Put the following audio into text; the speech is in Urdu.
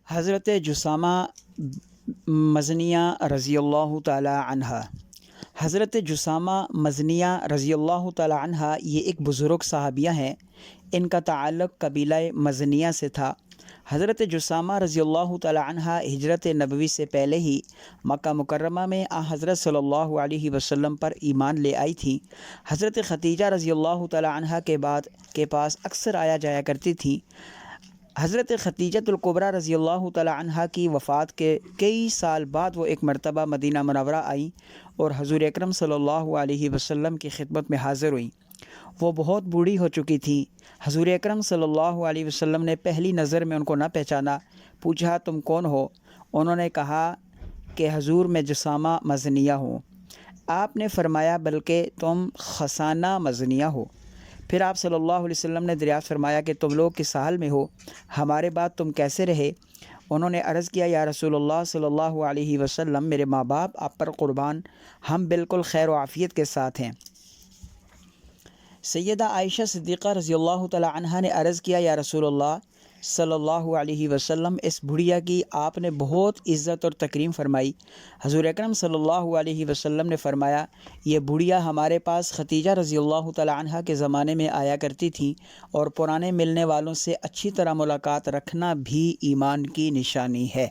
حضرت جسامہ مزنیہ رضی اللہ تعالی عنہ۔ حضرت جسامہ مزنیہ رضی اللہ تعالی عنہ یہ ایک بزرگ صحابیہ ہیں۔ ان کا تعلق قبیلہ مزنیہ سے تھا۔ حضرت جسامہ رضی اللہ تعالی عنہ ہجرت نبوی سے پہلے ہی مکہ مکرمہ میں حضرت صلی اللہ علیہ وسلم پر ایمان لے آئی تھیں۔ حضرت ختیجہ رضی اللہ تعالی عنہ کے پاس اکثر آیا جایا کرتی تھیں۔ حضرت ختیجۃ الکبریٰ رضی اللہ تعالی عنہ کی وفات کے کئی سال بعد وہ ایک مرتبہ مدینہ منورہ آئیں اور حضور اکرم صلی اللہ علیہ وسلم کی خدمت میں حاضر ہوئیں۔ وہ بہت بوڑھی ہو چکی تھیں۔ حضور اکرم صلی اللہ علیہ وسلم نے پہلی نظر میں ان کو نہ پہچانا۔ پوچھا تم کون ہو؟ انہوں نے کہا کہ حضور میں جسامہ مزنیہ ہوں۔ آپ نے فرمایا بلکہ تم خسانہ مزنیہ ہو۔ پھر آپ صلی اللہ علیہ وسلم نے دریافت فرمایا کہ تم لوگ کس حال میں ہو؟ ہمارے بعد تم کیسے رہے؟ انہوں نے عرض کیا یا رسول اللہ صلی اللہ علیہ وسلم، میرے ماں باپ آپ پر قربان، ہم بالکل خیر و عافیت کے ساتھ ہیں۔ سیدہ عائشہ صدیقہ رضی اللہ تعالی عنہ نے عرض کیا یا رسول اللہ صلی اللہ علیہ وسلم، اس بڑھیا کی آپ نے بہت عزت اور تکریم فرمائی۔ حضور اکرم صلی اللہ علیہ وسلم نے فرمایا یہ بڑھیا ہمارے پاس ختیجہ رضی اللہ تعالی عنہ کے زمانے میں آیا کرتی تھیں، اور پرانے ملنے والوں سے اچھی طرح ملاقات رکھنا بھی ایمان کی نشانی ہے۔